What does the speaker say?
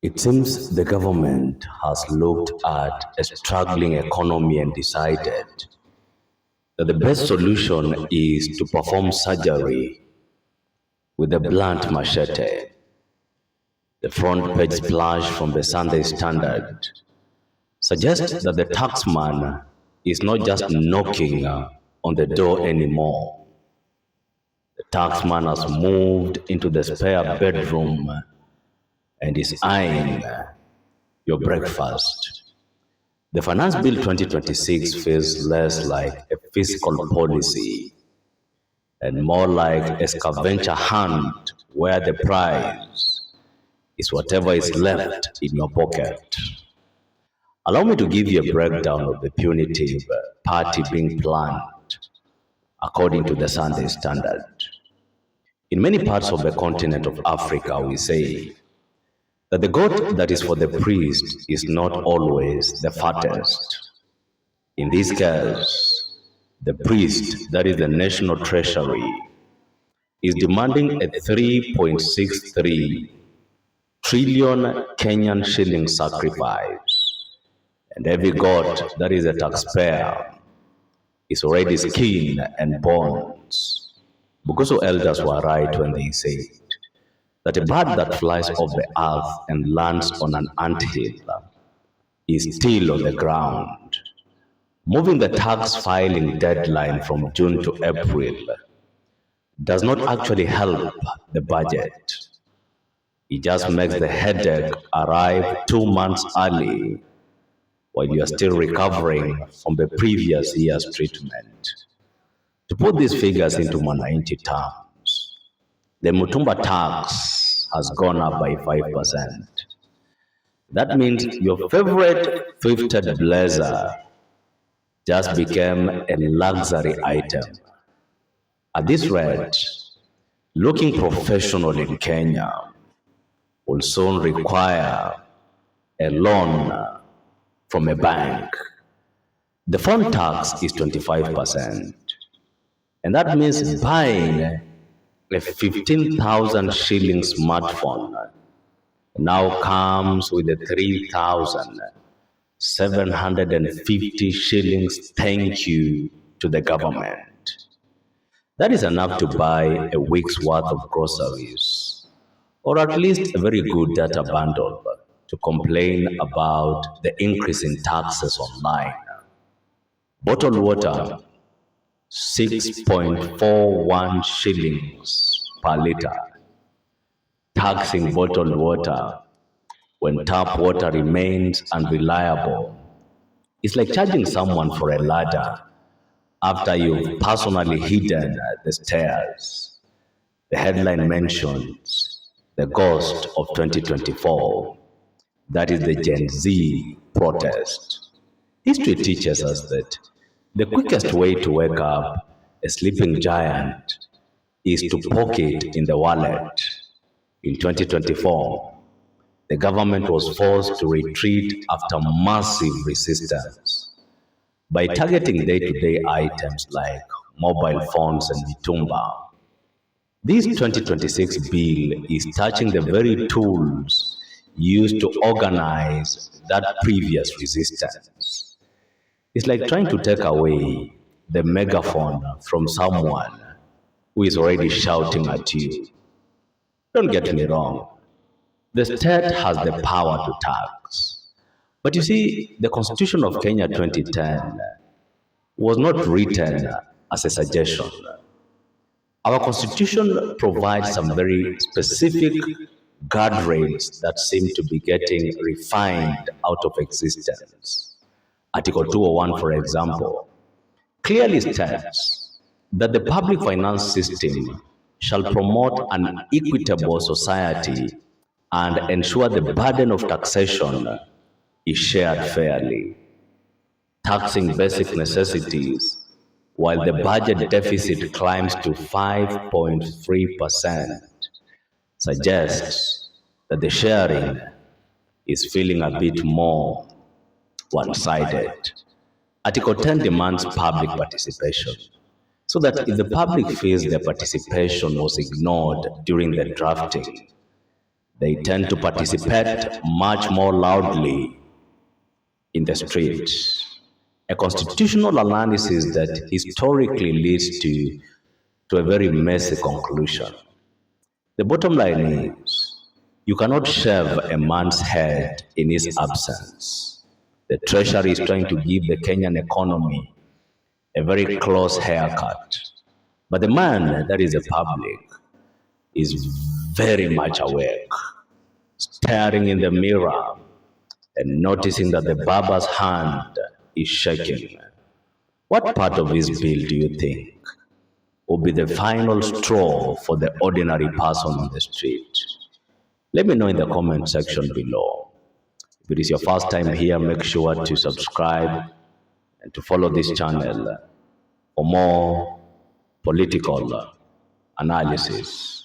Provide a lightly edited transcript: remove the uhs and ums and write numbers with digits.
It seems the government has looked at a struggling economy and decided that the best solution is to perform surgery with a blunt machete. The front page splash from the Sunday Standard suggests that the taxman is not just knocking on the door anymore. The taxman has moved into the spare bedroom and is eyeing your breakfast. The Finance Bill 2026 feels less like a fiscal policy and more like a scavenger hunt where the prize is whatever is left in your pocket. Allow me to give you a breakdown of the punitive party being planned according to the Sunday Standard. In many parts of the continent of Africa, we say that the goat that is for the priest is not always the fattest. In this case, the priest, that is the national treasury, is demanding a 3.63 trillion Kenyan shilling sacrifice. And every goat that is a taxpayer is already skin and bones. Bukusu elders were right when they said that a bird that flies off the earth and lands on an anthill is still on the ground. Moving the tax filing deadline from June to April does not actually help the budget. It just makes the headache arrive 2 months early while you are still recovering from the previous year's treatment. To put these figures into Mwananchi terms, the Mutumba tax has gone up by 5%. That means your favorite thrifted blazer just became a luxury item. At this rate, looking professional in Kenya will soon require a loan from a bank. The phone tax is 25%, and that means buying a 15,000 shilling smartphone now comes with a 3,750 shillings thank you to the government. That is enough to buy a week's worth of groceries, or at least a very good data bundle to complain about the increase in taxes online. Bottled water, 6.41 shillings per liter. Taxing bottled water when tap water remains unreliable is like charging someone for a ladder after you've personally hidden the stairs. The headline mentions the ghost of 2024. That is the Gen Z protest. History teaches us that the quickest way to wake up a sleeping giant is to poke it in the wallet. In 2024, the government was forced to retreat after massive resistance by targeting day-to-day items like mobile phones and mitumba. This 2026 bill is touching the very tools used to organize that previous resistance. It's like trying to take away the megaphone from someone who is already shouting at you. Don't get me wrong, the state has the power to tax. But you see, the Constitution of Kenya 2010 was not written as a suggestion. Our Constitution provides some very specific guardrails that seem to be getting refined out of existence. Article 201, for example, clearly states that the public finance system shall promote an equitable society and ensure the burden of taxation is shared fairly. Taxing basic necessities while the budget deficit climbs to 5.3% suggests that the sharing is feeling a bit more one-sided. Article 10 demands public participation, so that if the public feels their participation was ignored during the drafting, they tend to participate much more loudly in the streets. A constitutional analysis that historically leads to a very messy conclusion. The bottom line is, you cannot shave a man's head in his absence. The Treasury is trying to give the Kenyan economy a very close haircut. But the man that is the public is very much awake, staring in the mirror and noticing that the barber's hand is shaking. What part of this bill do you think will be the final straw for the ordinary person on the street? Let me know in the comment section below. If it is your first time here, make sure to subscribe and to follow this channel for more political analysis.